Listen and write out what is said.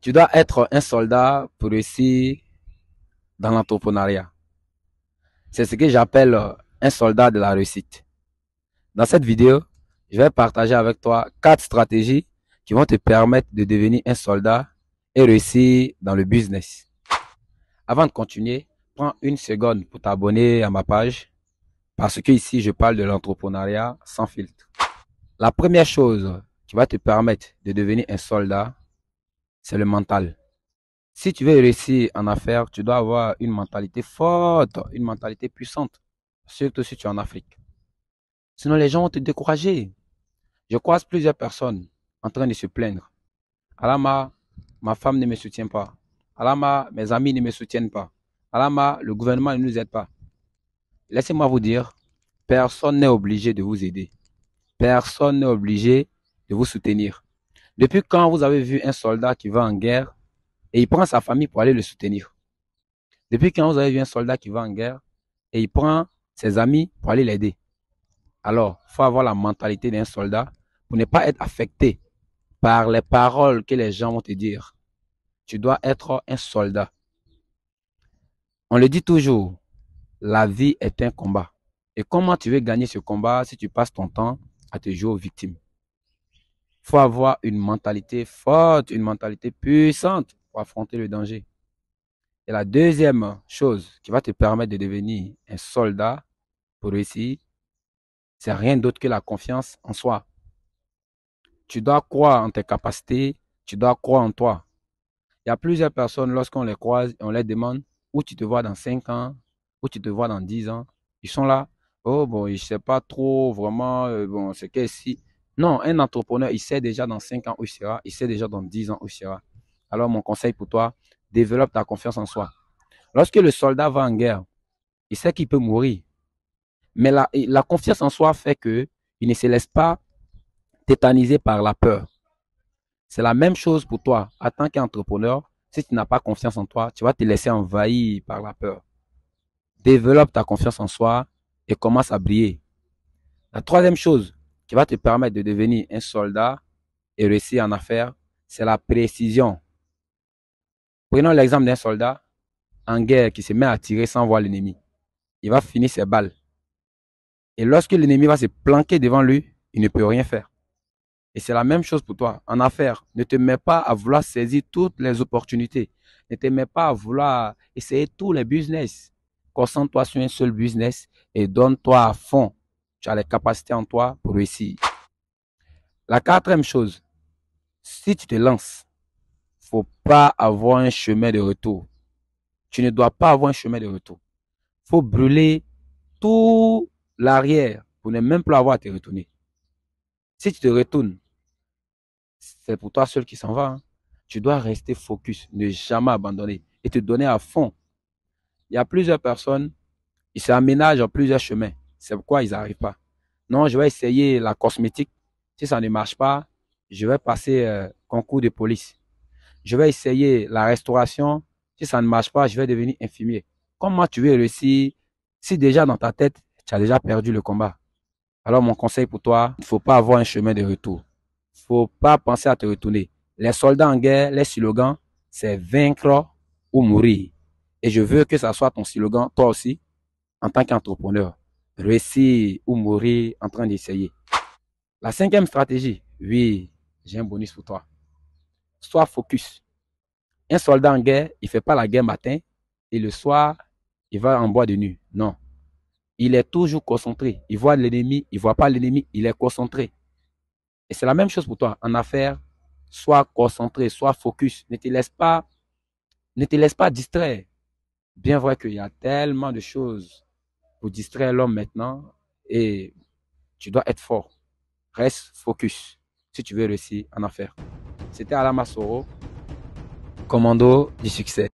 Tu dois être un soldat pour réussir dans l'entrepreneuriat. C'est ce que j'appelle un soldat de la réussite. Dans cette vidéo, je vais partager avec toi 4 stratégies qui vont te permettre de devenir un soldat et réussir dans le business. Avant de continuer, prends une seconde pour t'abonner à ma page parce que ici, je parle de l'entrepreneuriat sans filtre. La première chose qui va te permettre de devenir un soldat, c'est le mental. Si tu veux réussir en affaires, tu dois avoir une mentalité forte, une mentalité puissante, surtout si tu es en Afrique. Sinon, les gens vont te décourager. Je croise plusieurs personnes en train de se plaindre. Alama, ma femme ne me soutient pas. Alama, mes amis ne me soutiennent pas. Alama, le gouvernement ne nous aide pas. Laissez-moi vous dire, personne n'est obligé de vous aider. Personne n'est obligé de vous soutenir. Depuis quand vous avez vu un soldat qui va en guerre et il prend sa famille pour aller le soutenir? Depuis quand vous avez vu un soldat qui va en guerre et il prend ses amis pour aller l'aider? Alors, il faut avoir la mentalité d'un soldat pour ne pas être affecté par les paroles que les gens vont te dire. Tu dois être un soldat. On le dit toujours, la vie est un combat. Et comment tu veux gagner ce combat si tu passes ton temps à te jouer aux victimes? Il faut avoir une mentalité forte, une mentalité puissante pour affronter le danger. Et la deuxième chose qui va te permettre de devenir un soldat pour réussir, c'est rien d'autre que la confiance en soi. Tu dois croire en tes capacités, tu dois croire en toi. Il y a plusieurs personnes, lorsqu'on les croise, on les demande où tu te vois dans 5 ans, où tu te vois dans 10 ans. Ils sont là, oh bon, je ne sais pas trop vraiment, bon, c'est que si. Non, un entrepreneur, il sait déjà dans 5 ans où il sera, il sait déjà dans 10 ans où il sera. Alors mon conseil pour toi, développe ta confiance en soi. Lorsque le soldat va en guerre, il sait qu'il peut mourir. Mais la confiance en soi fait que il ne se laisse pas tétaniser par la peur. C'est la même chose pour toi. En tant qu'entrepreneur, si tu n'as pas confiance en toi, tu vas te laisser envahir par la peur. Développe ta confiance en soi et commence à briller. La troisième chose qui va te permettre de devenir un soldat et réussir en affaires, c'est la précision. Prenons l'exemple d'un soldat en guerre qui se met à tirer sans voir l'ennemi. Il va finir ses balles. Et lorsque l'ennemi va se planquer devant lui, il ne peut rien faire. Et c'est la même chose pour toi. En affaires, ne te mets pas à vouloir saisir toutes les opportunités. Ne te mets pas à vouloir essayer tous les business. Concentre-toi sur un seul business et donne-toi à fond. Tu as les capacités en toi pour réussir. La quatrième chose, si tu te lances, faut pas avoir un chemin de retour. Tu ne dois pas avoir un chemin de retour. Faut brûler tout l'arrière pour ne même plus avoir à te retourner. Si tu te retournes, c'est pour toi seul qui s'en va. Hein. Tu dois rester focus, ne jamais abandonner et te donner à fond. Il y a plusieurs personnes, ils s'aménagent en plusieurs chemins. C'est pourquoi ils n'arrivent pas. Non, je vais essayer la cosmétique. Si ça ne marche pas, je vais passer concours de police. Je vais essayer la restauration. Si ça ne marche pas, je vais devenir infirmier. Comment tu veux réussir si déjà dans ta tête, tu as déjà perdu le combat? Alors mon conseil pour toi, il ne faut pas avoir un chemin de retour. Il ne faut pas penser à te retourner. Les soldats en guerre, les slogans, c'est vaincre ou mourir. Et je veux que ça soit ton slogan, toi aussi, en tant qu'entrepreneur. Réussir ou mourir en train d'essayer. La cinquième stratégie, oui, j'ai un bonus pour toi. Sois focus. Un soldat en guerre, il ne fait pas la guerre matin et le soir, il va en bois de nuit. Non. Il est toujours concentré. Il voit l'ennemi, il ne voit pas l'ennemi, il est concentré. Et c'est la même chose pour toi. En affaires, sois concentré, sois focus. Ne te laisse pas distraire. Bien vrai qu'il y a tellement de choses pour distraire l'homme maintenant et tu dois être fort. Reste focus si tu veux réussir en affaires. C'était Alain Massoro, commando du succès.